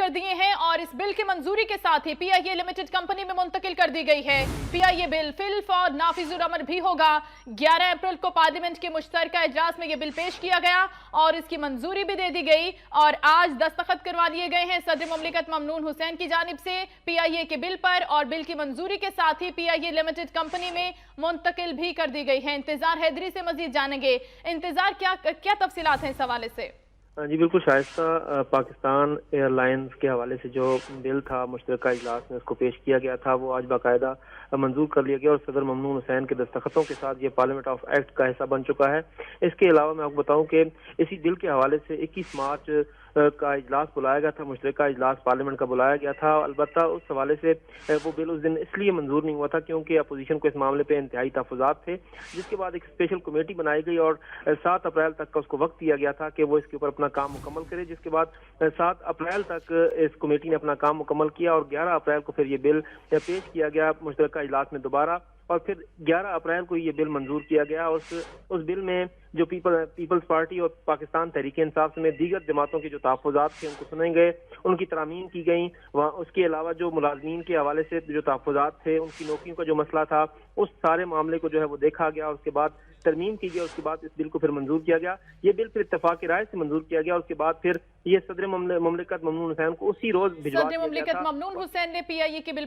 कर दिए हैं और इस बिल की मंजूरी के साथ ही पीआईए लिमिटेड कंपनी में मुंतकिल कर दी गई है। पीआईए बिल फिल्फ और नाफिजुल अमल भी होगा। 11 अप्रैल को पार्लियामेंट के मुश्तरका इजलास में यह बिल पेश किया गया और इसकी मंजूरी भी दे दी गई और आज दस्तखत करवा लिए गए हैं सदर मुमलिकत ममनून हुसैन की जानिब से पीआईए के बिल पर और बिल की मंजूरी के साथ ही पीआईए लिमिटेड कंपनी में मुंतकिल भी कर दी गई है। इंतजार हैदरी से मजीद जानेंगे। इंतजार क्या तफसीलात हैं इस हवाले से? जी बिल्कुल शाइस्ता, पाकिस्तान एयरलाइंस के हवाले से जो बिल था मुश्तरका इजलास में उसको पेश किया गया था वो आज बाकायदा मंजूर कर लिया गया और सदर ममनून हुसैन के दस्तखतों के साथ ये पार्लियामेंट ऑफ एक्ट का हिस्सा बन चुका है। इसके अलावा मैं आपको बताऊं कि इसी बिल के हवाले से 21 मार्च का इजलास बुलाया गया था, मुश्तरका इजलास पार्लियामेंट का बुलाया गया था। अलबत्ता उस हवाले से वो बिल उस दिन इसलिए मंजूर नहीं हुआ था क्योंकि अपोजिशन को इस मामले पे इंतहाई तहफ़्फ़ुज़ात थे, जिसके बाद एक स्पेशल कमेटी बनाई गई और 7 अप्रैल तक का उसको वक्त दिया गया था कि वो इसके ऊपर अपना काम मुकम्मल करे। जिसके बाद 7 अप्रैल तक इस कमेटी ने अपना काम मुकम्मल किया और 11 अप्रैल को फिर ये बिल पेश किया गया मुश्तरका इजलास में दोबारा और फिर 11 अप्रैल को ये बिल मंजूर किया गया। और उस बिल में जो पीपल्स पार्टी और पाकिस्तान तहरीक इंसाफ समेत दीगर जमातों के जो तहफ़्फ़ुज़ात थे उनको सुने गए, उनकी तरामीम की गई। वहाँ उसके अलावा जो मुलाज़मीन के हवाले से जो तहफ़्फ़ुज़ात थे, उनकी नौकरियों का जो मसला था, उस सारे मामले को जो है वो देखा गया और उसके बाद तरमीम की गई। उसके बाद इस बिल को फिर मंजूर किया गया। ये बिल फिर इत्तफाक राय से मंजूर किया गया। उसके बाद फिर ये सदर मुमलिकत ममनून हुसैन को उसी रोज भिजवा दिया गया था। सदर मुमलिकत ममनून हुसैन ने पीआईए के बिल